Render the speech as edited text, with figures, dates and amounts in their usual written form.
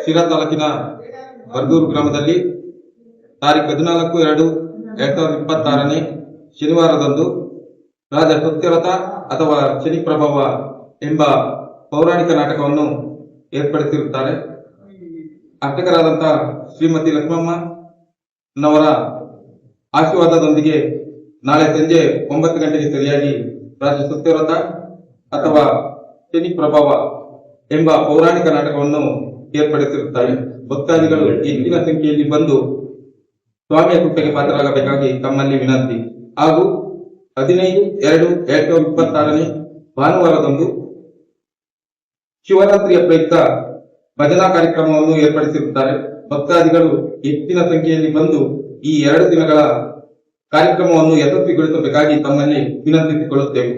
ಶಿರಾ ತಾಲೂಕಿನ ಬರ್ಗೂರು ಗ್ರಾಮದಲ್ಲಿ ತಾರೀಖು 14/2/2026 ಶನಿವಾರದಂದು ರಾಜ ಸತ್ಯವ್ರತ ಅಥವಾ ಶನಿ ಪ್ರಭಾವ ಎಂಬ ಪೌರಾಣಿಕ ನಾಟಕವನ್ನು ಏರ್ಪಡಿಸಿರುತ್ತಾರೆ. ಅರ್ಚಕರಾದಂತಹ ಶ್ರೀಮತಿ ಲಕ್ಷ್ಮಮ್ಮನವರ ಆಶೀರ್ವಾದದೊಂದಿಗೆ ನಾಳೆ ಸಂಜೆ 9 ಗಂಟೆಗೆ ಸರಿಯಾಗಿ ರಾಜ ಸತ್ಯವ್ರತ ಅಥವಾ ಶನಿ ಪ್ರಭಾವ ಎಂಬ ಪೌರಾಣಿಕ ನಾಟಕವನ್ನು ಏರ್ಪಡಿಸಿರುತ್ತಾರೆ. ಭಕ್ತಾದಿಗಳು ಹೆಚ್ಚಿನ ಸಂಖ್ಯೆಯಲ್ಲಿ ಬಂದು ಸ್ವಾಮಿಯ ಕೃಪೆಗೆ ಪಾತ್ರರಾಗಬೇಕಾಗಿ ತಮ್ಮಲ್ಲಿ ವಿನಂತಿ. ಹಾಗೂ 15/2/2026 ಭಾನುವಾರದಂದು ಶಿವರಾತ್ರಿಯ ಪ್ರಯುಕ್ತ ಭಜನಾ ಕಾರ್ಯಕ್ರಮವನ್ನು ಏರ್ಪಡಿಸಿರುತ್ತಾರೆ. ಭಕ್ತಾದಿಗಳು ಹೆಚ್ಚಿನ ಸಂಖ್ಯೆಯಲ್ಲಿ ಬಂದು ಈ 2 ದಿನಗಳ ಕಾರ್ಯಕ್ರಮವನ್ನು ಯಶಸ್ವಿಗೊಳಿಸಬೇಕಾಗಿ ತಮ್ಮಲ್ಲಿ ವಿನಂತಿಸಿಕೊಳ್ಳುತ್ತೇವೆ.